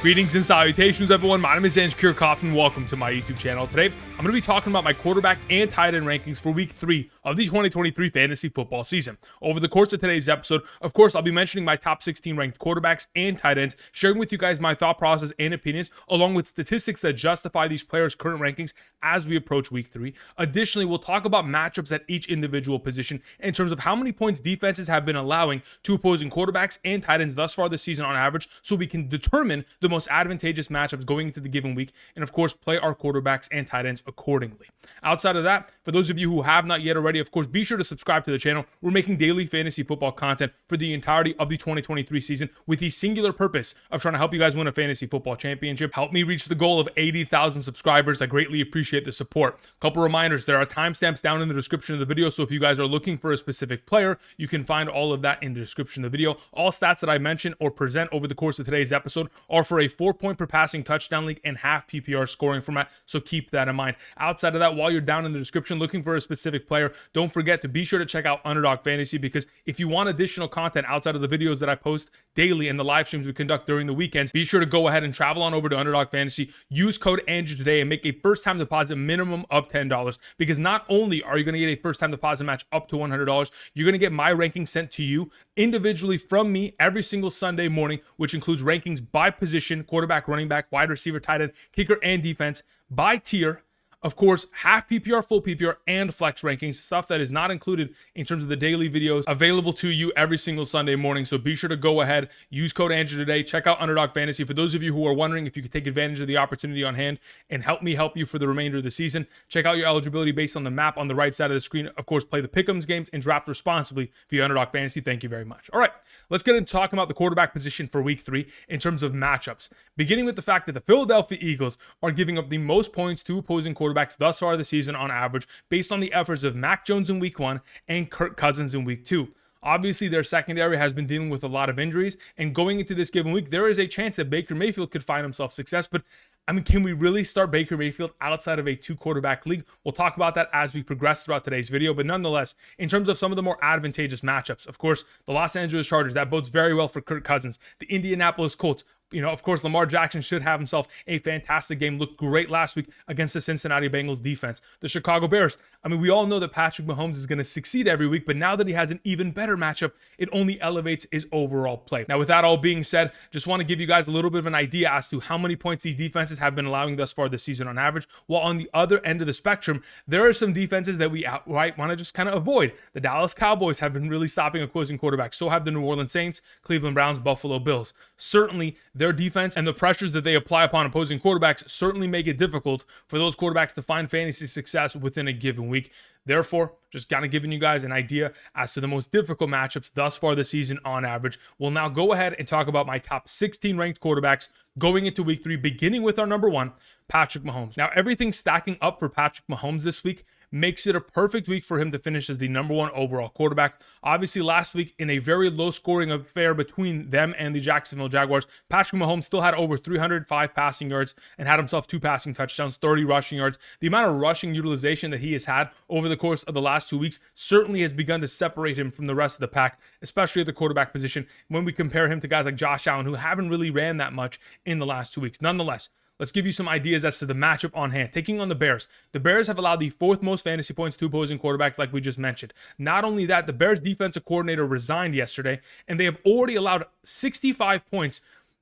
Greetings and salutations, everyone. My name is Kirk Cousins. Welcome to my YouTube channel. Today, I'm going to be talking about my quarterback and tight end rankings for week 3 of the 2023 fantasy football season. Over the course of today's episode, of course, I'll be mentioning my top 16 ranked quarterbacks and tight ends, sharing with you guys my thought process and opinions, along with statistics that justify these players' current rankings as we approach week 3. Additionally, we'll talk about matchups at each individual position in terms of how many points defenses have been allowing to opposing quarterbacks and tight ends thus far this season on average, so we can determine the most advantageous matchups going into the given week, and of course play our quarterbacks and tight ends accordingly. Outside of that, for those of you who have not yet already, of course, be sure to subscribe to the channel. We're making daily fantasy football content for the entirety of the 2023 season with the singular purpose of trying to help you guys win a fantasy football championship. Help me reach the goal of 80,000 subscribers. I greatly appreciate the support. Couple reminders, there are timestamps down in the description of the video, so if you guys are looking for a specific player, you can find all of that in the description of the video. All stats that I mention or present over the course of today's episode are for a 4-point per passing touchdown league and half PPR scoring format, so keep that in mind. Outside of that, while you're down in the description looking for a specific player, don't forget to be sure to check out Underdog Fantasy, because if you want additional content outside of the videos that I post daily and the live streams we conduct during the weekends, be sure to go ahead and travel on over to Underdog Fantasy, use code Andrew today, and make a first-time deposit minimum of $10, because not only are you going to get a first-time deposit match up to $100, you're going to get my rankings sent to you individually from me every single Sunday morning, which includes rankings by position: quarterback, running back, wide receiver, tight end, kicker, and defense, by tier. Of course, half PPR, full PPR, and flex rankings, stuff that is not included in terms of the daily videos available to you every single Sunday morning. So be sure to go ahead, use code Andrew today, check out Underdog Fantasy. For those of you who are wondering if you could take advantage of the opportunity on hand and help me help you for the remainder of the season, check out your eligibility based on the map on the right side of the screen. Of course, play the pick'ems games and draft responsibly via Underdog Fantasy. Thank you very much. All right, let's get into talking about the quarterback position for week 3 in terms of matchups, beginning with the fact that the Philadelphia Eagles are giving up the most points to opposing quarterbacks thus far this season on average, based on the efforts of Mac Jones in week 1 and Kirk Cousins in week 2. Obviously, their secondary has been dealing with a lot of injuries, and going into this given week, there is a chance that Baker Mayfield could find himself success. But I mean, can we really start Baker Mayfield outside of a 2-quarterback league? We'll talk about that as we progress throughout today's video. But nonetheless, in terms of some of the more advantageous matchups, of course, the Los Angeles Chargers, that bodes very well for Kirk Cousins. The Indianapolis Colts, of course, Lamar Jackson should have himself a fantastic game. Looked great last week against the Cincinnati Bengals defense. The Chicago Bears, I mean, we all know that Patrick Mahomes is going to succeed every week, but now that he has an even better matchup, it only elevates his overall play. Now, with that all being said, just want to give you guys a little bit of an idea as to how many points these defenses have been allowing thus far this season on average. While on the other end of the spectrum, there are some defenses that we outright want to just kind of avoid. The Dallas Cowboys have been really stopping opposing quarterbacks. So have the New Orleans Saints, Cleveland Browns, Buffalo Bills. Certainly, their defense and the pressures that they apply upon opposing quarterbacks certainly make it difficult for those quarterbacks to find fantasy success within a given week. Therefore, just kind of giving you guys an idea as to the most difficult matchups thus far this season on average. We'll now go ahead and talk about my top 16 ranked quarterbacks going into week 3, beginning with our number 1, Patrick Mahomes. Now, everything stacking up for Patrick Mahomes this week makes it a perfect week for him to finish as the number 1 overall quarterback. Obviously, last week, in a very low-scoring affair between them and the Jacksonville Jaguars, Patrick Mahomes still had over 305 passing yards and had himself 2 passing touchdowns, 30 rushing yards. The amount of rushing utilization that he has had over the course of the last 2 weeks certainly has begun to separate him from the rest of the pack, especially at the quarterback position, when we compare him to guys like Josh Allen, who haven't really ran that much in the last 2 weeks. Nonetheless, let's give you some ideas as to the matchup on hand. Taking on the Bears. The Bears have allowed the 4th most fantasy points to opposing quarterbacks, like we just mentioned. Not only that, the Bears defensive coordinator resigned yesterday, and they have already allowed 65 points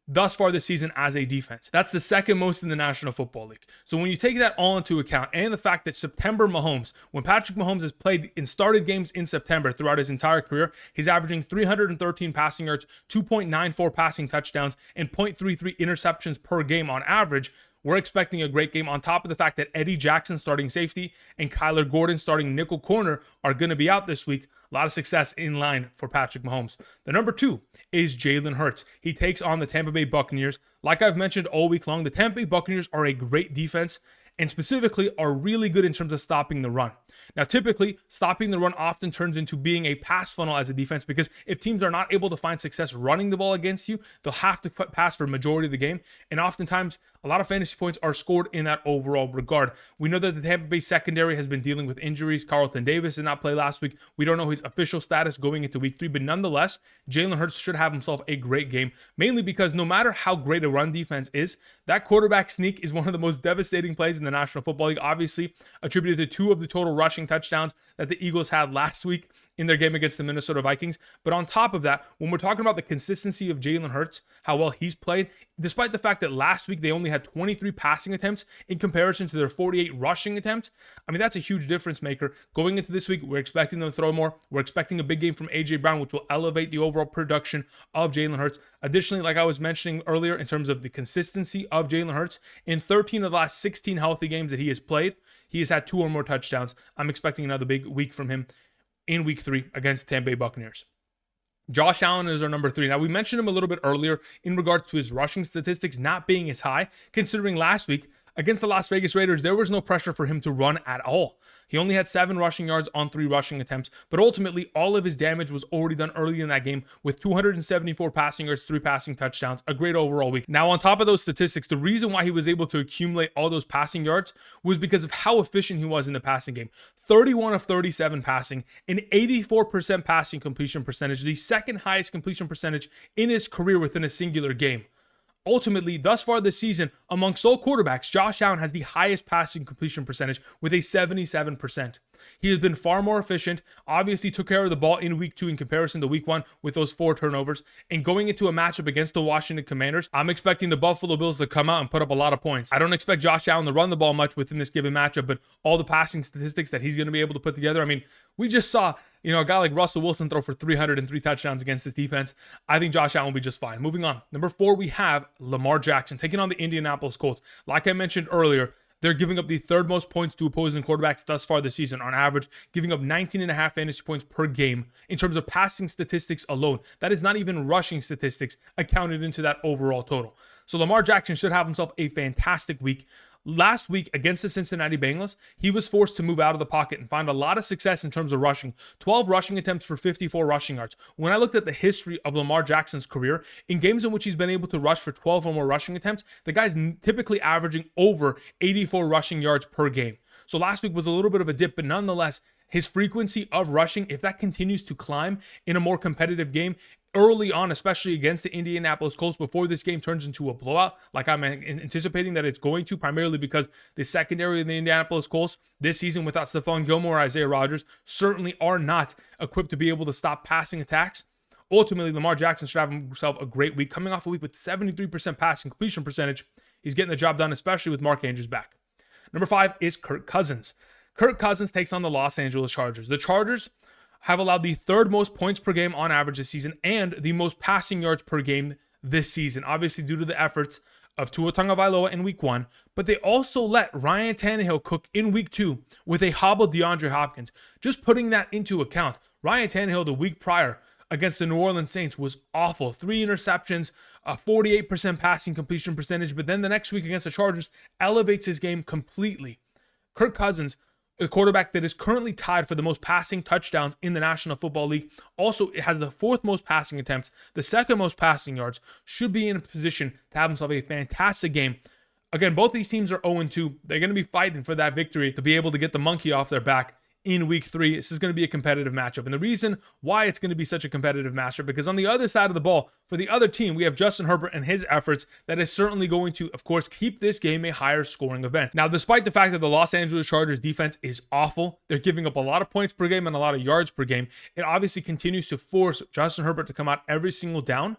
thus far this season as a defense. That's the 2nd most in the National Football League. So when you take that all into account, and the fact that September Mahomes, when Patrick Mahomes has played and started games in September throughout his entire career, he's averaging 313 passing yards, 2.94 passing touchdowns, and 0.33 interceptions per game on average. We're expecting a great game, on top of the fact that Eddie Jackson, starting safety, and Kyler Gordon, starting nickel corner, are going to be out this week. A lot of success in line for Patrick Mahomes. The number 2 is Jalen Hurts. He takes on the Tampa Bay Buccaneers. Like I've mentioned all week long, the Tampa Bay Buccaneers are a great defense, and specifically are really good in terms of stopping the run. Now, typically, stopping the run often turns into being a pass funnel as a defense, because if teams are not able to find success running the ball against you, they'll have to pass for a majority of the game. And oftentimes, a lot of fantasy points are scored in that overall regard. We know that the Tampa Bay secondary has been dealing with injuries. Carlton Davis did not play last week. We don't know his official status going into week 3, but nonetheless, Jalen Hurts should have himself a great game, mainly because no matter how great a run defense is, that quarterback sneak is one of the most devastating plays in the National Football League, obviously attributed to 2 of the total rushing touchdowns that the Eagles had last week in their game against the Minnesota Vikings. But on top of that, when we're talking about the consistency of Jalen Hurts, how well he's played, despite the fact that last week they only had 23 passing attempts in comparison to their 48 rushing attempts, I mean, that's a huge difference maker. Going into this week, we're expecting them to throw more. We're expecting a big game from A.J. Brown, which will elevate the overall production of Jalen Hurts. Additionally, like I was mentioning earlier, in terms of the consistency of Jalen Hurts, in 13 of the last 16 healthy games that he has played, he has had 2 or more touchdowns. I'm expecting another big week from him in week 3 against the Tampa Bay Buccaneers. Josh Allen is our number 3. Now, we mentioned him a little bit earlier in regards to his rushing statistics not being as high, considering last week against the Las Vegas Raiders, there was no pressure for him to run at all. He only had 7 rushing yards on 3 rushing attempts, but ultimately all of his damage was already done early in that game with 274 passing yards, 3 passing touchdowns, a great overall week. Now, on top of those statistics, the reason why he was able to accumulate all those passing yards was because of how efficient he was in the passing game. 31 of 37 passing, an 84% passing completion percentage, the second highest completion percentage in his career within a singular game. Ultimately, thus far this season, amongst all quarterbacks, Josh Allen has the highest passing completion percentage with a 77%. He has been far more efficient, obviously took care of the ball in week 2 in comparison to week 1 with those 4 turnovers. And going into a matchup against the Washington Commanders, I'm expecting the Buffalo Bills to come out and put up a lot of points. I don't expect Josh Allen to run the ball much within this given matchup, but all the passing statistics that he's going to be able to put together, I mean, we just saw, a guy like Russell Wilson throw for 303 touchdowns against this defense. I think Josh Allen will be just fine. Moving on. Number 4, we have Lamar Jackson taking on the Indianapolis Colts. Like I mentioned earlier, they're giving up the 3rd most points to opposing quarterbacks thus far this season, on average, giving up 19.5 fantasy points per game in terms of passing statistics alone. That is not even rushing statistics accounted into that overall total. So Lamar Jackson should have himself a fantastic week. Last week against the Cincinnati Bengals, he was forced to move out of the pocket and find a lot of success in terms of rushing. 12 rushing attempts for 54 rushing yards. When I looked at the history of Lamar Jackson's career, in games in which he's been able to rush for 12 or more rushing attempts, the guy's typically averaging over 84 rushing yards per game. So last week was a little bit of a dip, but nonetheless, his frequency of rushing, if that continues to climb in a more competitive game, early on, especially against the Indianapolis Colts, before this game turns into a blowout, like I'm anticipating that it's going to, primarily because the secondary of the Indianapolis Colts this season without Stephon Gilmore or Isaiah Rodgers certainly are not equipped to be able to stop passing attacks. Ultimately, Lamar Jackson should have himself a great week, coming off a week with 73% passing completion percentage. He's getting the job done, especially with Mark Andrews back. Number 5 is Kirk Cousins. Kirk Cousins takes on the Los Angeles Chargers. The Chargers have allowed the 3rd most points per game on average this season and the most passing yards per game this season, obviously due to the efforts of Tua Tagovailoa in week 1, but they also let Ryan Tannehill cook in week 2 with a hobbled DeAndre Hopkins. Just putting that into account, Ryan Tannehill the week prior against the New Orleans Saints was awful. 3 interceptions, a 48% passing completion percentage, but then the next week against the Chargers elevates his game completely. Kirk Cousins, the quarterback that is currently tied for the most passing touchdowns in the National Football League, also has the 4th most passing attempts, the 2nd most passing yards, should be in a position to have himself a fantastic game. Again, both these teams are 0-2. They're going to be fighting for that victory to be able to get the monkey off their back in week 3. This is going to be a competitive matchup. And the reason why it's going to be such a competitive matchup, because on the other side of the ball, for the other team, we have Justin Herbert and his efforts that is certainly going to, of course, keep this game a higher scoring event. Now, despite the fact that the Los Angeles Chargers defense is awful, they're giving up a lot of points per game and a lot of yards per game. It obviously continues to force Justin Herbert to come out every single down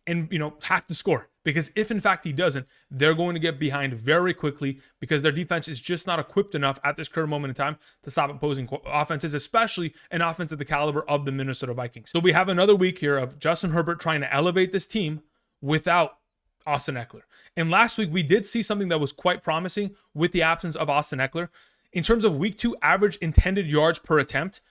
and, have to score. Because if in fact he doesn't, they're going to get behind very quickly because their defense is just not equipped enough at this current moment in time to stop opposing offenses, especially an offense of the caliber of the Minnesota Vikings. So we have another week here of Justin Herbert trying to elevate this team without Austin Eckler. And last week we did see something that was quite promising with the absence of Austin Eckler. In terms of week 2 average intended yards per attempt,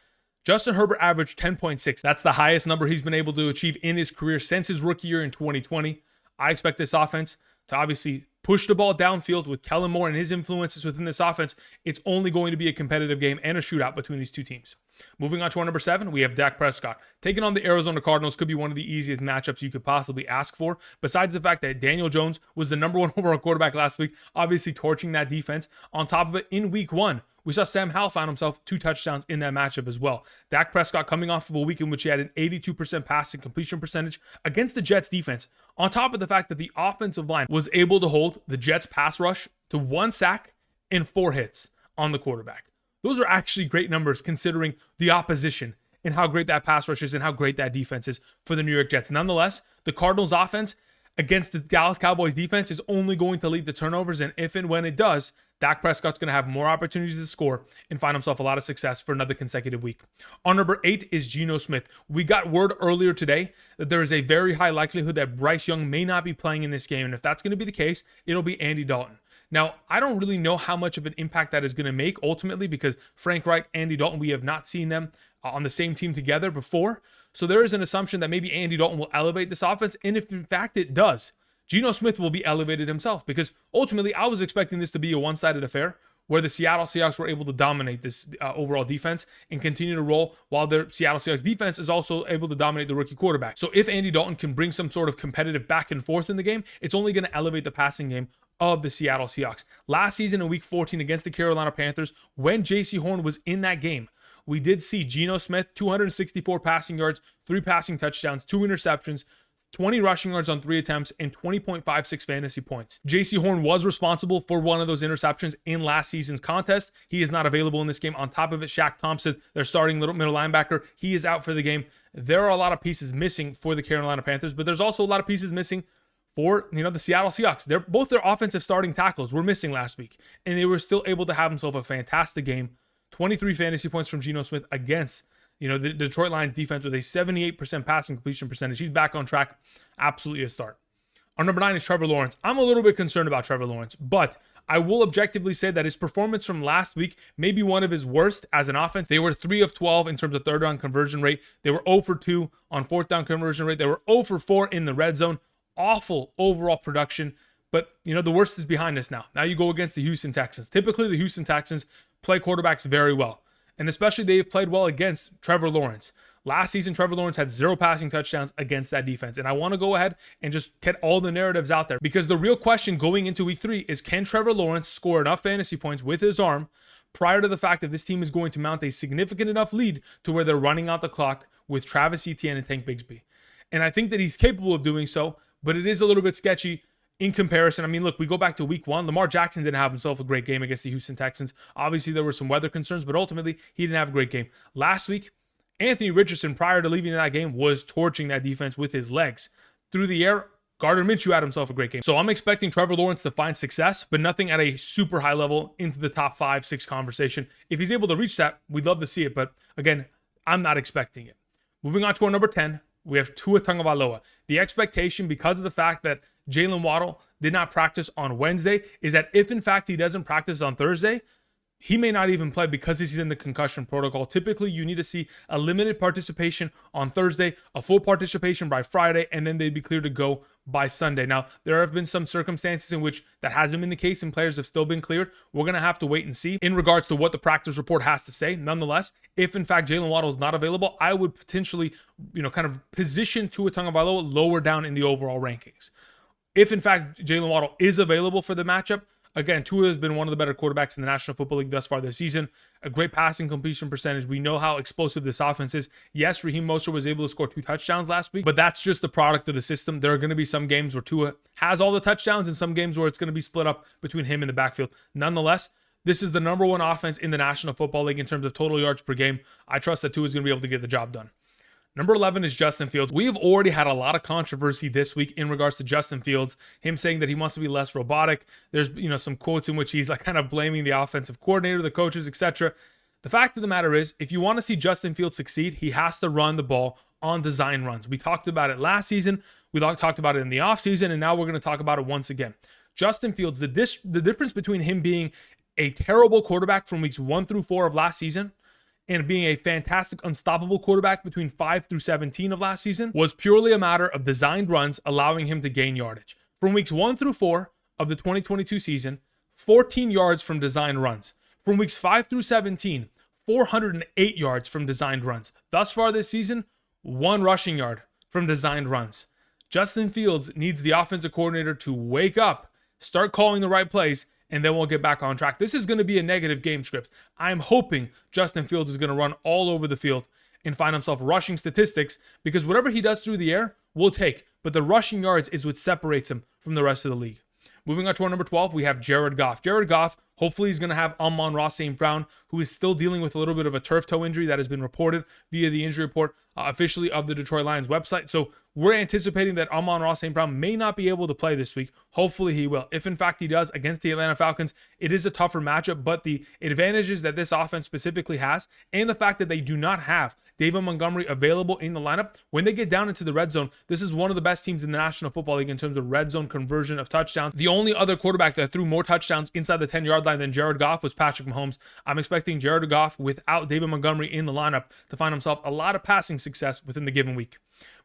Justin Herbert averaged 10.6. That's the highest number he's been able to achieve in his career since his rookie year in 2020. I expect this offense to obviously push the ball downfield with Kellen Moore and his influences within this offense, it's only going to be a competitive game and a shootout between these two teams. Moving on to our number 7, we have Dak Prescott. Taking on the Arizona Cardinals could be one of the easiest matchups you could possibly ask for. Besides the fact that Daniel Jones was the number 1 overall quarterback last week, obviously torching that defense. On top of it, in week 1, we saw Sam Howell found himself 2 touchdowns in that matchup as well. Dak Prescott coming off of a week in which he had an 82% passing completion percentage against the Jets defense. On top of the fact that the offensive line was able to hold the Jets pass rush to 1 sack and 4 hits on the quarterback. Those are actually great numbers considering the opposition and how great that pass rush is and how great that defense is for the New York Jets. Nonetheless, the Cardinals offense against the Dallas Cowboys defense is only going to lead to turnovers, and if and when it does, Dak Prescott's going to have more opportunities to score and find himself a lot of success for another consecutive week. On number 8 is Geno Smith. We got word earlier today that there is a very high likelihood that Bryce Young may not be playing in this game, and if that's going to be the case, it'll be Andy Dalton. Now, I don't really know how much of an impact that is going to make ultimately because Frank Reich, Andy Dalton, we have not seen them on the same team together before. So there is an assumption that maybe Andy Dalton will elevate this offense. And if in fact it does, Geno Smith will be elevated himself because ultimately I was expecting this to be a one-sided affair where the Seattle Seahawks were able to dominate this overall defense and continue to roll while their Seattle Seahawks defense is also able to dominate the rookie quarterback. So if Andy Dalton can bring some sort of competitive back and forth in the game, it's only going to elevate the passing game of the Seattle Seahawks. Last season in week 14 against the Carolina Panthers, when J.C. Horn was in that game, we did see Geno Smith, 264 passing yards, 3 passing touchdowns, 2 interceptions, 20 rushing yards on 3 attempts, and 20.56 fantasy points. J.C. Horn was responsible for one of those interceptions in last season's contest. He is not available in this game. On top of it, Shaq Thompson, their starting middle linebacker, he is out for the game. There are a lot of pieces missing for the Carolina Panthers, but there's also a lot of pieces missing for the Seattle Seahawks. Both their offensive starting tackles were missing last week, and they were still able to have themselves a fantastic game. 23 fantasy points from Geno Smith against the Detroit Lions defense with a 78% passing completion percentage. He's back on track. Absolutely a start. Our number 9 is Trevor Lawrence. I'm a little bit concerned about Trevor Lawrence, but I will objectively say that his performance from last week may be one of his worst as an offense. They were 3 of 12 in terms of third down conversion rate. They were 0 for 2 on fourth down conversion rate. They were 0 for 4 in the red zone. Awful overall production, but the worst is behind us now. Now you go against the Houston Texans. Typically, the Houston Texans play quarterbacks very well, and especially they've played well against Trevor Lawrence. Last season, Trevor Lawrence had 0 passing touchdowns against that defense, and I want to go ahead and just get all the narratives out there because the real question going into week 3 is, can Trevor Lawrence score enough fantasy points with his arm prior to the fact that this team is going to mount a significant enough lead to where they're running out the clock with Travis Etienne and Tank Bigsby? And I think that he's capable of doing so, but it is a little bit sketchy in comparison. I mean, look, we go back to week 1. Lamar Jackson didn't have himself a great game against the Houston Texans. Obviously, there were some weather concerns, but ultimately, he didn't have a great game. Last week, Anthony Richardson, prior to leaving that game, was torching that defense with his legs. Through the air, Gardner Minshew had himself a great game. So I'm expecting Trevor Lawrence to find success, but nothing at a super high level into the top 5-6 conversation. If he's able to reach that, we'd love to see it, but again, I'm not expecting it. Moving on to our number 10, we have Tua Tagovailoa. The expectation, because of the fact that Jalen Waddle did not practice on Wednesday, is that if in fact he doesn't practice on Thursday, he may not even play because he's in the concussion protocol. Typically, you need to see a limited participation on Thursday, a full participation by Friday, and then they'd be clear to go by Sunday. Now, there have been some circumstances in which that hasn't been the case and players have still been cleared. We're going to have to wait and see in regards to what the practice report has to say. Nonetheless, if in fact Jalen Waddle is not available, I would potentially, kind of position Tua Tagovailoa lower down in the overall rankings. If in fact Jalen Waddle is available for the matchup, again, Tua has been one of the better quarterbacks in the National Football League thus far this season. A great passing completion percentage. We know how explosive this offense is. Yes, Raheem Mostert was able to score 2 touchdowns last week, but that's just the product of the system. There are going to be some games where Tua has all the touchdowns and some games where it's going to be split up between him and the backfield. Nonetheless, this is the number 1 offense in the National Football League in terms of total yards per game. I trust that Tua is going to be able to get the job done. Number 11 is Justin Fields. We have already had a lot of controversy this week in regards to Justin Fields, him saying that he wants to be less robotic. There's, some quotes in which he's kind of blaming the offensive coordinator, the coaches, etc. The fact of the matter is, if you want to see Justin Fields succeed, he has to run the ball on design runs. We talked about it last season. We talked about it in the offseason, and now we're going to talk about it once again. Justin Fields, the difference between him being a terrible quarterback from weeks 1 through 4 of last season and being a fantastic, unstoppable quarterback between 5 through 17 of last season was purely a matter of designed runs allowing him to gain yardage. From weeks 1 through 4, of the 2022 season, 14 yards from designed runs. From weeks 5 through 17, 408 yards from designed runs. Thus far this season, 1 rushing yard from designed runs. Justin Fields needs the offensive coordinator to wake up, start calling the right plays, and then we'll get back on track. This is going to be a negative game script. I'm hoping Justin Fields is going to run all over the field and find himself rushing statistics, because whatever he does through the air, we'll take. But the rushing yards is what separates him from the rest of the league. Moving on to our number 12, we have Jared Goff. Jared Goff, hopefully he's going to have Amon-Ra St. Brown, who is still dealing with a little bit of a turf toe injury that has been reported via the injury report officially of the Detroit Lions website. So we're anticipating that Amon-Ra St. Brown may not be able to play this week. Hopefully he will. If in fact he does against the Atlanta Falcons, it is a tougher matchup, but the advantages that this offense specifically has, and the fact that they do not have David Montgomery available in the lineup, when they get down into the red zone, this is one of the best teams in the National Football League in terms of red zone conversion of touchdowns. The only other quarterback that threw more touchdowns inside the 10-yard line than Jared Goff was Patrick Mahomes. I'm expecting Jared Goff without David Montgomery in the lineup to find himself a lot of passing success within the given week.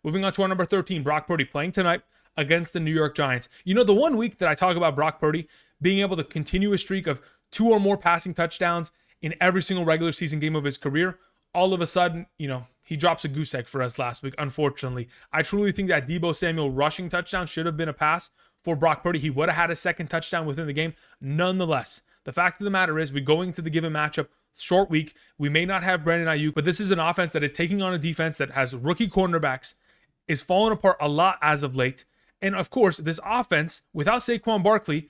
Moving on to our number 13, Brock Purdy playing tonight against the New York Giants. You know, the one week that I talk about Brock Purdy being able to continue a streak of 2 or more passing touchdowns in every single regular season game of his career, all of a sudden, he drops a goose egg for us last week, unfortunately. I truly think that Deebo Samuel rushing touchdown should have been a pass for Brock Purdy. He would have had a second touchdown within the game. Nonetheless, the fact of the matter is, we're going to the given matchup, short week. We may not have Brandon Ayuk, but this is an offense that is taking on a defense that has rookie cornerbacks, is falling apart a lot as of late. And of course, this offense, without Saquon Barkley,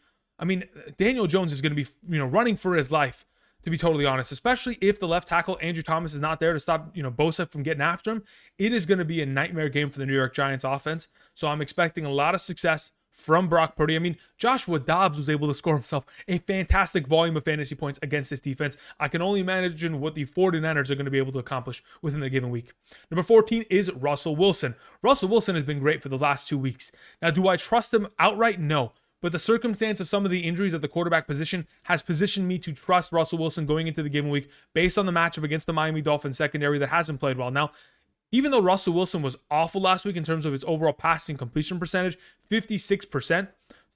Daniel Jones is going to be, running for his life, to be totally honest, especially if the left tackle, Andrew Thomas, is not there to stop, Bosa from getting after him. It is going to be a nightmare game for the New York Giants offense. So I'm expecting a lot of success from Brock Purdy. Joshua Dobbs was able to score himself a fantastic volume of fantasy points against this defense. I can only imagine what the 49ers are going to be able to accomplish within the given week. Number 14 is Russell Wilson. Russell Wilson has been great for the last 2 weeks. Now, do I trust him outright? No. But the circumstance of some of the injuries at the quarterback position has positioned me to trust Russell Wilson going into the given week based on the matchup against the Miami Dolphins secondary that hasn't played well. Now, even though Russell Wilson was awful last week in terms of his overall passing completion percentage, 56%,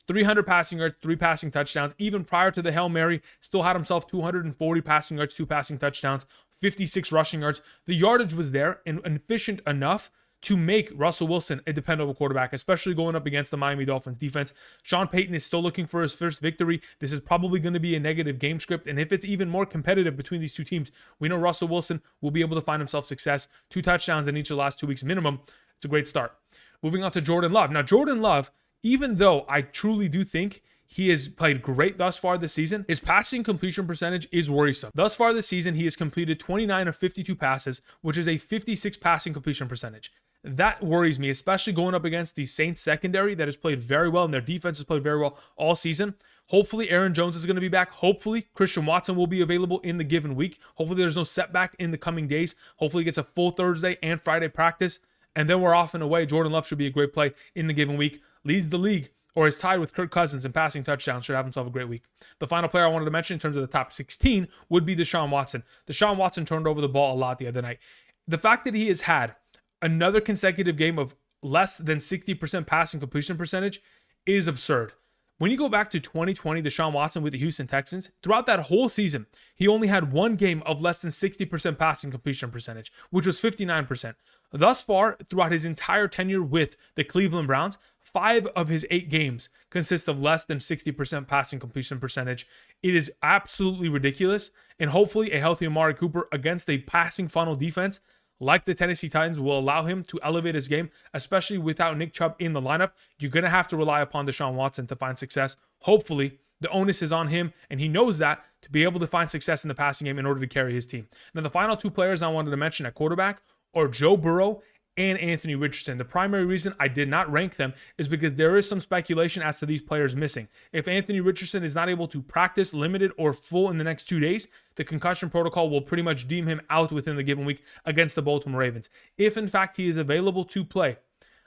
300 passing yards, 3 passing touchdowns, even prior to the Hail Mary, still had himself 240 passing yards, 2 passing touchdowns, 56 rushing yards. The yardage was there and efficient enough to make Russell Wilson a dependable quarterback, especially going up against the Miami Dolphins defense. Sean Payton is still looking for his first victory. This is probably going to be a negative game script, and if it's even more competitive between these two teams, we know Russell Wilson will be able to find himself success. 2 touchdowns in each of the last 2 weeks minimum. It's a great start. Moving on to Jordan Love. Now, Jordan Love, even though I truly do think he has played great thus far this season, his passing completion percentage is worrisome. Thus far this season, he has completed 29 of 52 passes, which is a 56 passing completion percentage. That worries me, especially going up against the Saints secondary that has played very well, and their defense has played very well all season. Hopefully, Aaron Jones is going to be back. Hopefully, Christian Watson will be available in the given week. Hopefully, there's no setback in the coming days. Hopefully, he gets a full Thursday and Friday practice, and then we're off and away. Jordan Love should be a great play in the given week. Leads the league, or is tied with Kirk Cousins in passing touchdowns. Should have himself a great week. The final player I wanted to mention in terms of the top 16 would be Deshaun Watson. Deshaun Watson turned over the ball a lot the other night. The fact that he has had another consecutive game of less than 60% passing completion percentage is absurd. When you go back to 2020, Deshaun Watson with the Houston Texans, throughout that whole season, he only had 1 game of less than 60% passing completion percentage, which was 59%. Thus far, throughout his entire tenure with the Cleveland Browns, 5 of his 8 games consist of less than 60% passing completion percentage. It is absolutely ridiculous, and hopefully a healthy Amari Cooper against a passing funnel defense like the Tennessee Titans will allow him to elevate his game, especially without Nick Chubb in the lineup. You're going to have to rely upon Deshaun Watson to find success. Hopefully, the onus is on him, and he knows that, to be able to find success in the passing game in order to carry his team. Now, the final 2 players I wanted to mention at quarterback are Joe Burrow and Anthony Richardson. The primary reason I did not rank them is because there is some speculation as to these players missing. If Anthony Richardson is not able to practice limited or full in the next 2 days, the concussion protocol will pretty much deem him out within the given week against the Baltimore Ravens. If in fact he is available to play,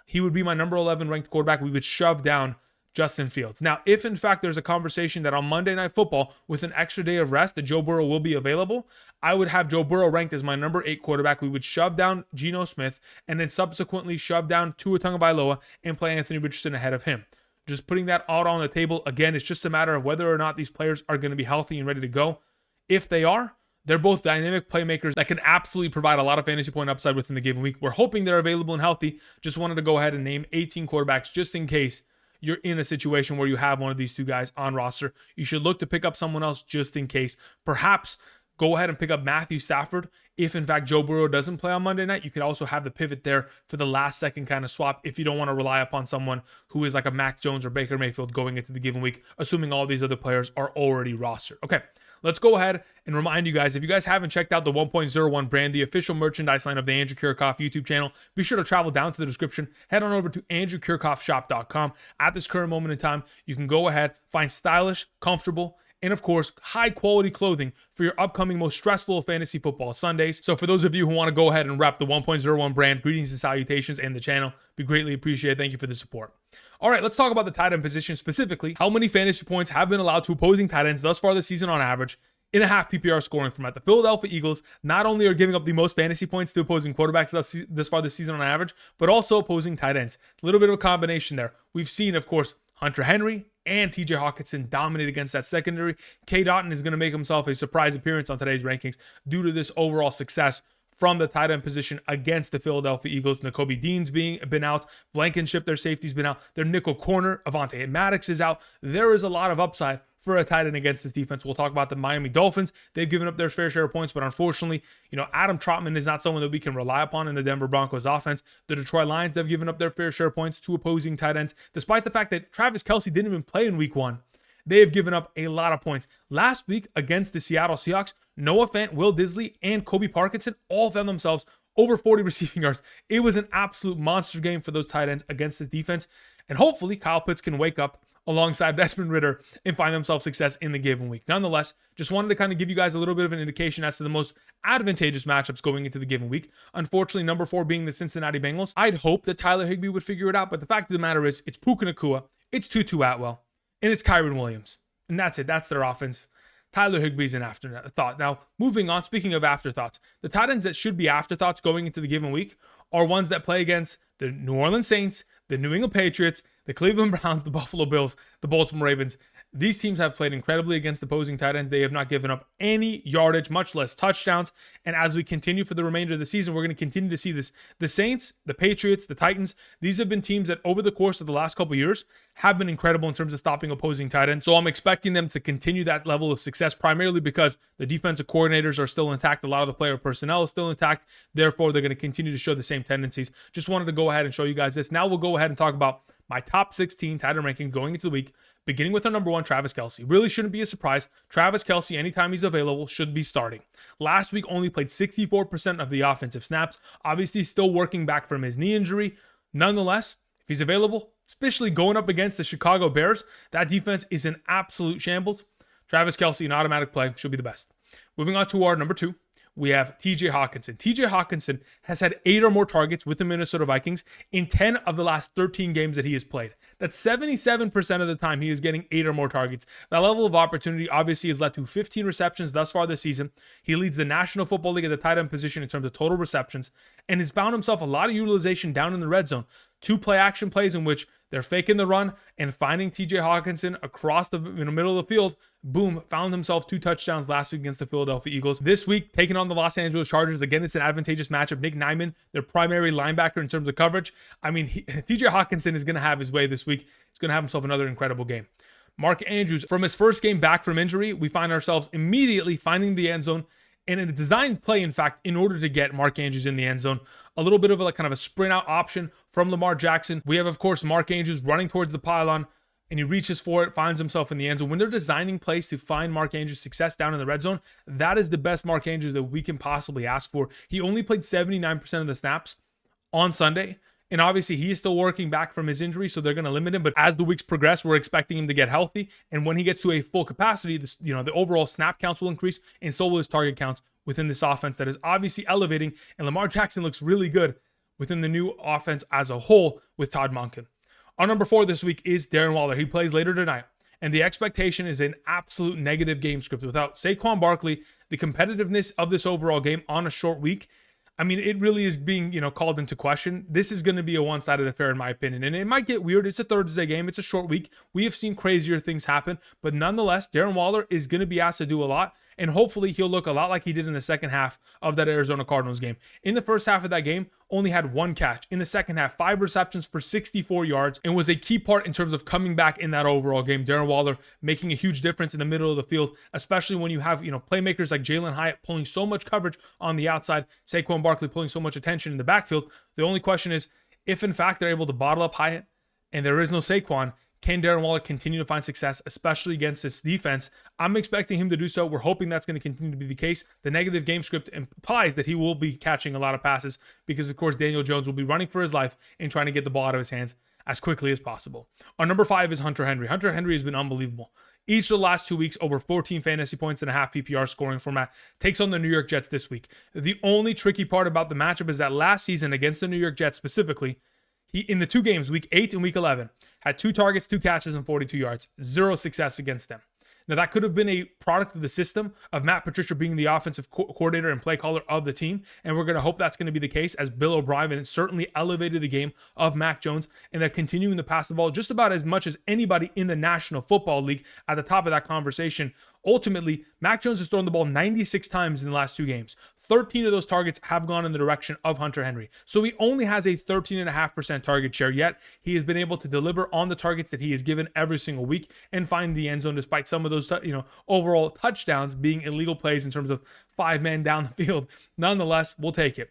he would be my number 11 ranked quarterback. We would shove down Justin Fields. Now, if in fact there's a conversation that on Monday Night Football, with an extra day of rest, that Joe Burrow will be available, I would have Joe Burrow ranked as my number 8 quarterback. We would shove down Geno Smith and then subsequently shove down Tua Tagovailoa and play Anthony Richardson ahead of him. Just putting that out on the table. Again, it's just a matter of whether or not these players are going to be healthy and ready to go. If they are, they're both dynamic playmakers that can absolutely provide a lot of fantasy point upside within the given week. We're hoping they're available and healthy. Just wanted to go ahead and name 18 quarterbacks just in case you're in a situation where you have one of these two guys on roster. You should look to pick up someone else just in case. Perhaps go ahead and pick up Matthew Stafford. If in fact Joe Burrow doesn't play on Monday night, you could also have the pivot there for the last second kind of swap if you don't want to rely upon someone who is like a Mac Jones or Baker Mayfield going into the given week, assuming all these other players are already rostered. Okay, let's go ahead and remind you guys, if you guys haven't checked out the 1.01 brand, the official merchandise line of the Andrew Kirchhoff YouTube channel, be sure to travel down to the description, head on over to andrewkirchhoffshop.com. At this current moment in time, you can go ahead, find stylish, comfortable, and of course, high quality clothing for your upcoming most stressful fantasy football Sundays. So for those of you who want to go ahead and rep the 1.01 brand, greetings and salutations and the channel, we greatly appreciate it. Thank you for the support. All right, let's talk about the tight end position specifically. How many fantasy points have been allowed to opposing tight ends thus far this season on average in a half PPR scoring format? The Philadelphia Eagles not only are giving up the most fantasy points to opposing quarterbacks thus far this season on average, but also opposing tight ends. A little bit of a combination there. We've seen, of course, Hunter Henry and TJ Hockenson dominate against that secondary. Cade Otton is going to make himself a surprise appearance on today's rankings due to this overall success from the tight end position against the Philadelphia Eagles. Nakobe Dean's been out. Blankenship, their safety's been out. Their nickel corner, Avonte Maddox, is out. There is a lot of upside for a tight end against this defense. We'll talk about the Miami Dolphins. They've given up their fair share of points, but unfortunately, Adam Trotman is not someone that we can rely upon in the Denver Broncos offense. The Detroit Lions, they've given up their fair share of points to opposing tight ends, despite the fact that Travis Kelce didn't even play in week 1. They have given up a lot of points. Last week against the Seattle Seahawks, Noah Fant, Will Disley, and Kobe Parkinson all found themselves over 40 receiving yards. It was an absolute monster game for those tight ends against this defense. And hopefully Kyle Pitts can wake up alongside Desmond Ridder and find themselves success in the given week. Nonetheless, just wanted to kind of give you guys a little bit of an indication as to the most advantageous matchups going into the given week. Unfortunately, number 4 being the Cincinnati Bengals. I'd hope that Tyler Higbee would figure it out, but the fact of the matter is it's Puka Nacua, it's Tutu Atwell, and it's Kyron Williams. And that's it. That's their offense. Tyler Higbee's an afterthought. Now, moving on, speaking of afterthoughts, the tight ends that should be afterthoughts going into the given week are ones that play against the New Orleans Saints, the New England Patriots, the Cleveland Browns, the Buffalo Bills, the Baltimore Ravens. These teams have played incredibly against opposing tight ends. They have not given up any yardage, much less touchdowns. And as we continue for the remainder of the season, we're going to continue to see this. The Saints, the Patriots, the Titans, these have been teams that over the course of the last couple of years have been incredible in terms of stopping opposing tight ends. So I'm expecting them to continue that level of success, primarily because the defensive coordinators are still intact. A lot of the player personnel is still intact. Therefore, they're going to continue to show the same tendencies. Just wanted to go ahead and show you guys this. Now we'll go ahead and talk about my top 16 tight end ranking going into the week, beginning with our number 1, Travis Kelce. Really shouldn't be a surprise. Travis Kelce, anytime he's available, should be starting. Last week only played 64% of the offensive snaps. Obviously still working back from his knee injury. Nonetheless, if he's available, especially going up against the Chicago Bears, that defense is an absolute shambles. Travis Kelce, an automatic play, should be the best. Moving on to our number 2. We have TJ Hockenson. TJ Hockenson has had 8 or more targets with the Minnesota Vikings in 10 of the last 13 games that he has played. That's 77% of the time he is getting 8 or more targets. That level of opportunity obviously has led to 15 receptions thus far this season. He leads the National Football League at the tight end position in terms of total receptions and has found himself a lot of utilization down in the red zone. 2 play action plays in which they're faking the run and finding TJ Hockenson across the middle of the field. Boom, found himself 2 touchdowns last week against the Philadelphia Eagles. This week, taking on the Los Angeles Chargers. Again, it's an advantageous matchup. Nick Nyman, their primary linebacker in terms of coverage. I mean, TJ Hockenson is going to have his way this week. He's going to have himself another incredible game. Mark Andrews, from his first game back from injury, we find ourselves immediately finding the end zone. And in a designed play, in fact, in order to get Mark Andrews in the end zone, a little bit of a kind of a sprint out option from Lamar Jackson. We have, of course, Mark Andrews running towards the pylon, and he reaches for it, finds himself in the end zone. When they're designing plays to find Mark Andrews' success down in the red zone, that is the best Mark Andrews that we can possibly ask for. He only played 79% of the snaps on Sunday. And obviously, he is still working back from his injury, so they're going to limit him. But as the weeks progress, we're expecting him to get healthy. And when he gets to a full capacity, the overall snap counts will increase, and so will his target counts within this offense that is obviously elevating. And Lamar Jackson looks really good within the new offense as a whole with Todd Monken. Our number 4 this week is Darren Waller. He plays later tonight. And the expectation is an absolute negative game script. Without Saquon Barkley, the competitiveness of this overall game on a short week, I mean, it really is being, called into question. This is going to be a one-sided affair in my opinion, and it might get weird. It's a Thursday game. It's a short week. We have seen crazier things happen, but nonetheless, Darren Waller is going to be asked to do a lot, and hopefully he'll look a lot like he did in the second half of that Arizona Cardinals game. In the first half of that game, only had 1 catch. In the second half, 5 receptions for 64 yards, and was a key part in terms of coming back in that overall game. Darren Waller making a huge difference in the middle of the field, especially when you have, playmakers like Jalen Hyatt pulling so much coverage on the outside, Saquon Barkley pulling so much attention in the backfield. The only question is, if in fact they're able to bottle up Hyatt and there is no Saquon, can Darren Waller continue to find success, especially against this defense? I'm expecting him to do so. We're hoping that's going to continue to be the case. The negative game script implies that he will be catching a lot of passes because, of course, Daniel Jones will be running for his life and trying to get the ball out of his hands as quickly as possible. Our number 5 is Hunter Henry. Hunter Henry has been unbelievable. Each of the last 2 weeks, over 14 fantasy points and a half PPR scoring format. Takes on the New York Jets this week. The only tricky part about the matchup is that last season against the New York Jets specifically, he, in the 2 games, week 8 and week 11, had 2 targets, 2 catches, and 42 yards. 0 success against them. Now, that could have been a product of the system of Matt Patricia being the offensive coordinator and play caller of the team, and we're going to hope that's going to be the case, as Bill O'Brien certainly elevated the game of Mac Jones, and they're continuing to pass the ball just about as much as anybody in the National Football League at the top of that conversation. Ultimately, Mac Jones has thrown the ball 96 times in the last 2 games. 13 of those targets have gone in the direction of Hunter Henry. So he only has a 13.5% target share, yet he has been able to deliver on the targets that he is given every single week and find the end zone despite some of those, overall touchdowns being illegal plays in terms of 5 men down the field. Nonetheless, we'll take it.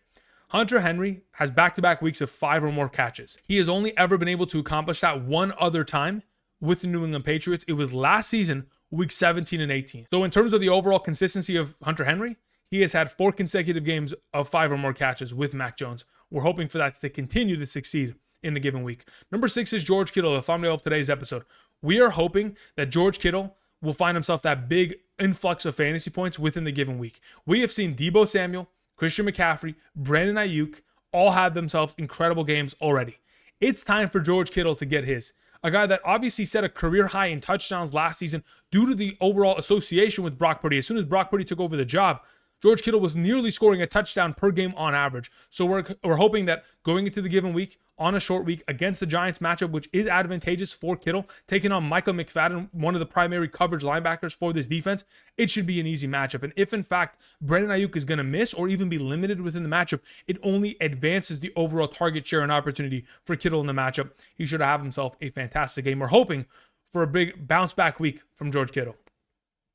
Hunter Henry has back-to-back weeks of 5 or more catches. He has only ever been able to accomplish that one other time with the New England Patriots. It was last season, week 17 and 18. So in terms of the overall consistency of Hunter Henry, he has had 4 consecutive games of 5 or more catches with Mac Jones. We're hoping for that to continue to succeed in the given week. Number 6 is George Kittle, the thumbnail of today's episode. We are hoping that George Kittle will find himself that big influx of fantasy points within the given week. We have seen Deebo Samuel, Christian McCaffrey, Brandon Ayuk all have themselves incredible games already. It's time for George Kittle to get his. A guy that obviously set a career high in touchdowns last season due to the overall association with Brock Purdy. As soon as Brock Purdy took over the job, George Kittle was nearly scoring a touchdown per game on average. So we're hoping that going into the given week, on a short week against the Giants matchup, which is advantageous for Kittle, taking on Michael McFadden, one of the primary coverage linebackers for this defense, it should be an easy matchup. And if in fact Brandon Ayuk is going to miss or even be limited within the matchup, it only advances the overall target share and opportunity for Kittle in the matchup. He should have himself a fantastic game. We're hoping for a big bounce back week from George Kittle.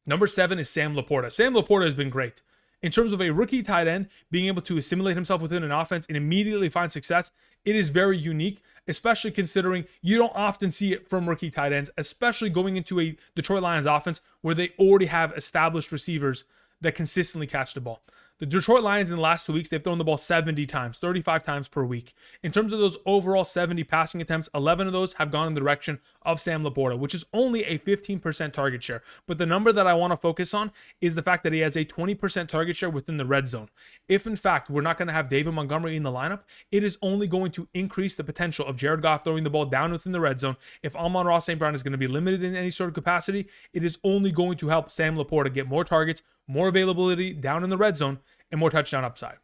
Number 7 is Sam LaPorta. Sam LaPorta has been great. In terms of a rookie tight end being able to assimilate himself within an offense and immediately find success, it is very unique, especially considering you don't often see it from rookie tight ends, especially going into a Detroit Lions offense where they already have established receivers that consistently catch the ball. The Detroit Lions in the last 2 weeks, they've thrown the ball 70 times, 35 times per week. In terms of those overall 70 passing attempts, 11 of those have gone in the direction of Sam LaPorta, which is only a 15% target share. But the number that I want to focus on is the fact that he has a 20% target share within the red zone. If in fact we're not going to have David Montgomery in the lineup, it is only going to increase the potential of Jared Goff throwing the ball down within the red zone. If Amon-Ra St. Brown is going to be limited in any sort of capacity, it is only going to help Sam LaPorta get more targets, more availability down in the red zone, and more touchdown upside.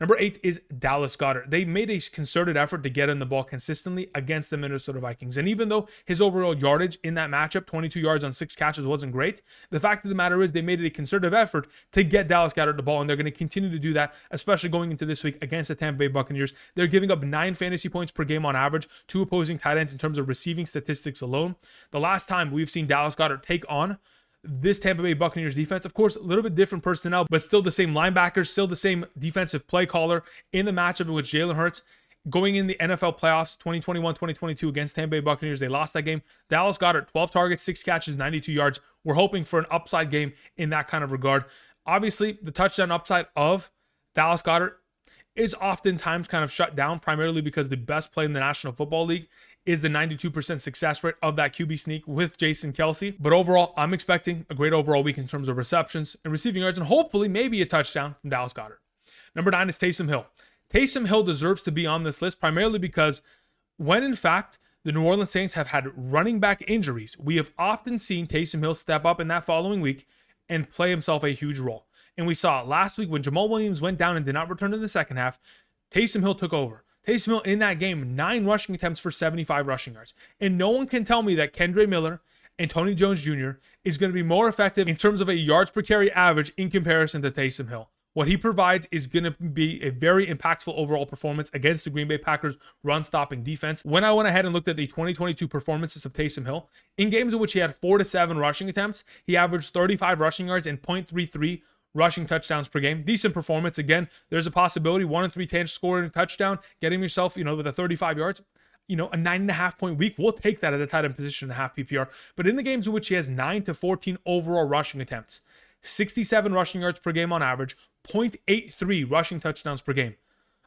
Number 8 is Dallas Goedert. They made a concerted effort to get in the ball consistently against the Minnesota Vikings. And even though his overall yardage in that matchup, 22 yards on 6 catches, wasn't great, the fact of the matter is they made a concerted effort to get Dallas Goedert the ball, and they're going to continue to do that, especially going into this week against the Tampa Bay Buccaneers. They're giving up 9 fantasy points per game on average to opposing tight ends in terms of receiving statistics alone. The last time we've seen Dallas Goedert take on this Tampa Bay Buccaneers defense, of course, a little bit different personnel, but still the same linebackers, still the same defensive play caller in the matchup in which Jalen Hurts going in the NFL playoffs 2021-2022 against Tampa Bay Buccaneers. They lost that game. Dallas Goedert, 12 targets, 6 catches, 92 yards. We're hoping for an upside game in that kind of regard. Obviously, the touchdown upside of Dallas Goedert is oftentimes kind of shut down, primarily because the best play in the National Football League is the 92% success rate of that QB sneak with Jason Kelce. But overall, I'm expecting a great overall week in terms of receptions and receiving yards, and hopefully maybe a touchdown from Dallas Goedert. Number 9 is Taysom Hill. Taysom Hill deserves to be on this list primarily because when in fact the New Orleans Saints have had running back injuries, we have often seen Taysom Hill step up in that following week and play himself a huge role. And we saw it last week when Jamal Williams went down and did not return in the second half. Taysom Hill took over. Taysom Hill in that game, 9 rushing attempts for 75 rushing yards. And no one can tell me that Kendre Miller and Tony Jones Jr. is going to be more effective in terms of a yards per carry average in comparison to Taysom Hill. What he provides is going to be a very impactful overall performance against the Green Bay Packers run-stopping defense. When I went ahead and looked at the 2022 performances of Taysom Hill, in games in which he had 4 to 7 rushing attempts, he averaged 35 rushing yards and 0.33 rushing touchdowns per game. Decent performance. Again, there's a possibility 1 in 3 chance scoring a touchdown, getting yourself, with a 35 yards. A 9.5 point week, we'll take that at the tight end position in half PPR. But in the games in which he has 9 to 14 overall rushing attempts, 67 rushing yards per game on average, 0.83 rushing touchdowns per game.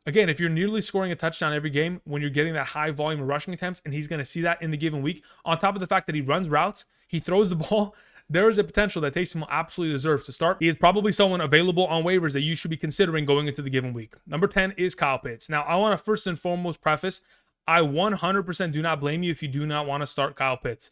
Again, if you're nearly scoring a touchdown every game when you're getting that high volume of rushing attempts, and he's going to see that in the given week, on top of the fact that he runs routes, he throws the ball, there is a potential that Taysom Hill absolutely deserves to start. He is probably someone available on waivers that you should be considering going into the given week. Number 10 is Kyle Pitts. Now, I want to first and foremost preface, I 100% do not blame you if you do not want to start Kyle Pitts.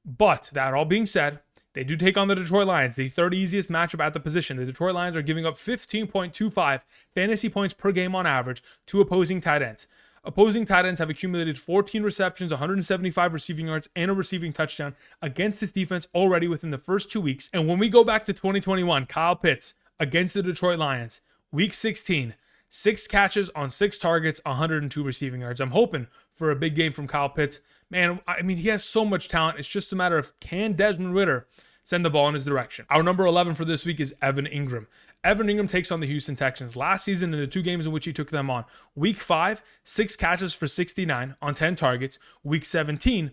But that all being said, they do take on the Detroit Lions, the third easiest matchup at the position. The Detroit Lions are giving up 15.25 fantasy points per game on average to opposing tight ends. Opposing tight ends have accumulated 14 receptions, 175 receiving yards, and a receiving touchdown against this defense already within the first 2 weeks. And when we go back to 2021, Kyle Pitts against the Detroit Lions, week 16, 6 catches on 6 targets, 102 receiving yards. I'm hoping for a big game from Kyle Pitts. Man, I mean, he has so much talent. It's just a matter of, can Desmond Ridder send the ball in his direction? Our number 11 for this week is Evan Engram. Evan Engram takes on the Houston Texans. Last season, in the 2 games in which he took them on, week 5, 6 catches for 69 on 10 targets. Week 17,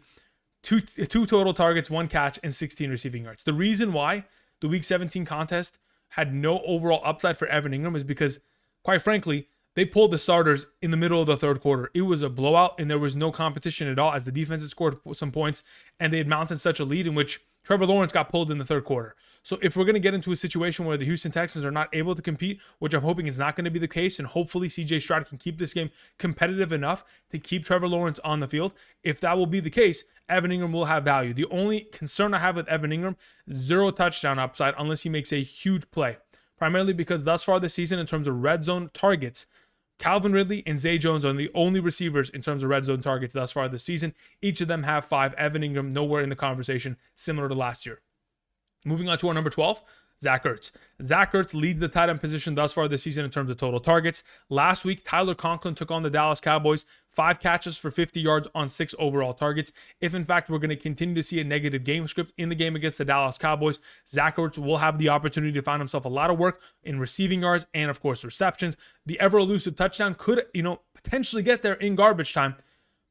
two total targets, 1 catch, and 16 receiving yards. The reason why the week 17 contest had no overall upside for Evan Engram is because, quite frankly, they pulled the starters in the middle of the third quarter. It was a blowout, and there was no competition at all as the defense had scored some points, and they had mounted such a lead in which Trevor Lawrence got pulled in the third quarter. So if we're going to get into a situation where the Houston Texans are not able to compete, which I'm hoping is not going to be the case, and hopefully CJ Stroud can keep this game competitive enough to keep Trevor Lawrence on the field, if that will be the case, Evan Engram will have value. The only concern I have with Evan Engram, 0 touchdown upside unless he makes a huge play. Primarily because thus far this season, in terms of red zone targets, Calvin Ridley and Zay Jones are the only receivers in terms of red zone targets thus far this season. Each of them have 5. Evan Engram nowhere in the conversation, similar to last year. Moving on to our number 12, Zach Ertz. Zach Ertz leads the tight end position thus far this season in terms of total targets. Last week, Tyler Conklin took on the Dallas Cowboys, 5 catches for 50 yards on 6 overall targets. If in fact we're going to continue to see a negative game script in the game against the Dallas Cowboys, Zach Ertz will have the opportunity to find himself a lot of work in receiving yards and of course receptions. The ever elusive touchdown could, potentially get there in garbage time,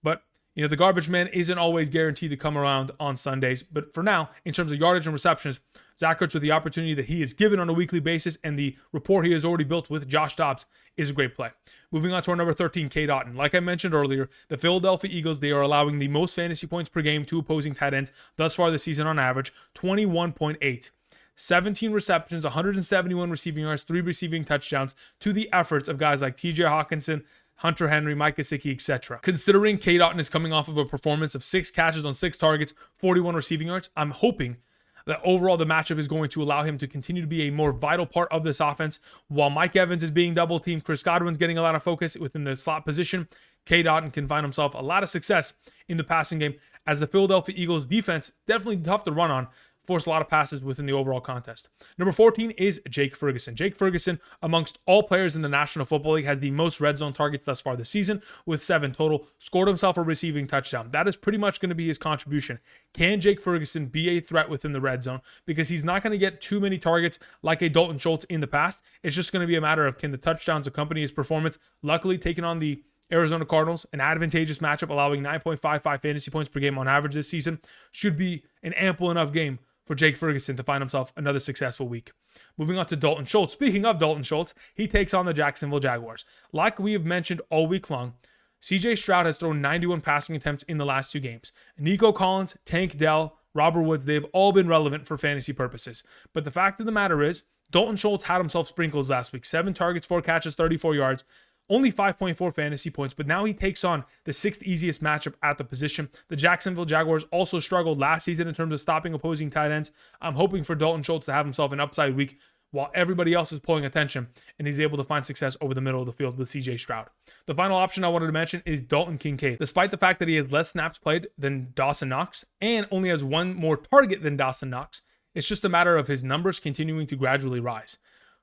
but the garbage man isn't always guaranteed to come around on Sundays. But for now, in terms of yardage and receptions, Zach Ertz, with the opportunity that he is given on a weekly basis and the rapport he has already built with Josh Dobbs, is a great play. Moving on to our number 13, Cade Otton. Like I mentioned earlier, the Philadelphia Eagles, they are allowing the most fantasy points per game to opposing tight ends thus far this season on average, 21.8. 17 receptions, 171 receiving yards, 3 receiving touchdowns to the efforts of guys like TJ Hockenson, Hunter Henry, Mike Gesicki, etc. Considering Cade Otton is coming off of a performance of 6 catches on 6 targets, 41 receiving yards, I'm hoping that overall the matchup is going to allow him to continue to be a more vital part of this offense. While Mike Evans is being double teamed, Chris Godwin's getting a lot of focus within the slot position, Cade Otton can find himself a lot of success in the passing game, as the Philadelphia Eagles defense, definitely tough to run on, force a lot of passes within the overall contest. Number 14 is Jake Ferguson. Jake Ferguson, amongst all players in the National Football League, has the most red zone targets thus far this season with 7 total, scored himself a receiving touchdown. That is pretty much going to be his contribution. Can Jake Ferguson be a threat within the red zone? Because he's not going to get too many targets like a Dalton Schultz in the past. It's just going to be a matter of, can the touchdowns accompany his performance? Luckily, taking on the Arizona Cardinals, an advantageous matchup, allowing 9.55 fantasy points per game on average this season, should be an ample enough game for Jake Ferguson to find himself another successful week. Moving on to Dalton Schultz. Speaking of Dalton Schultz, he takes on the Jacksonville Jaguars. Like we have mentioned all week long, CJ Stroud has thrown 91 passing attempts in the last 2 games. Nico Collins, Tank Dell, Robert Woods, they've all been relevant for fantasy purposes. But the fact of the matter is, Dalton Schultz had himself sprinkles last week. 7 targets, 4 catches, 34 yards. Only 5.4 fantasy points, but now he takes on the 6th easiest matchup at the position. The Jacksonville Jaguars also struggled last season in terms of stopping opposing tight ends. I'm hoping for Dalton Schultz to have himself an upside week while everybody else is pulling attention, and he's able to find success over the middle of the field with CJ Stroud. The final option I wanted to mention is Dalton Kincaid. Despite the fact that he has less snaps played than Dawson Knox and only has one more target than Dawson Knox, it's just a matter of his numbers continuing to gradually rise.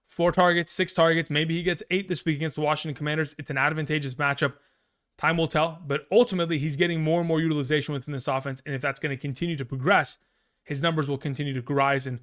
4 targets, 6 targets, maybe he gets 8 this week against the Washington Commanders. It's an advantageous matchup. Time will tell, but ultimately he's getting more and more utilization within this offense, and if that's going to continue to progress, his numbers will continue to rise and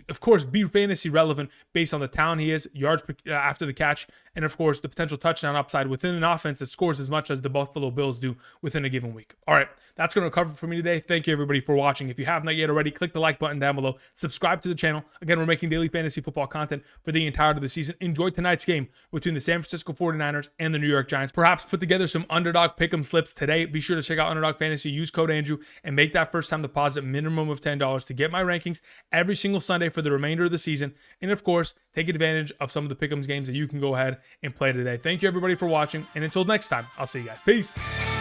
of course, be fantasy relevant based on the talent he is, yards after the catch, and of course, the potential touchdown upside within an offense that scores as much as the Buffalo Bills do within a given week. All right, that's going to cover it for me today. Thank you, everybody, for watching. If you have not yet already, click the like button down below. Subscribe to the channel. Again, we're making daily fantasy football content for the entirety of the season. Enjoy tonight's game between the San Francisco 49ers and the New York Giants. Perhaps put together some Underdog pick'em slips today. Be sure to check out Underdog Fantasy. Use code Andrew and make that first-time deposit minimum of $10 to get my rankings every single Sunday for the remainder of the season. And of course, take advantage of some of the pick'ems games that you can go ahead and play today. Thank you, everybody, for watching. And until next time, I'll see you guys. Peace.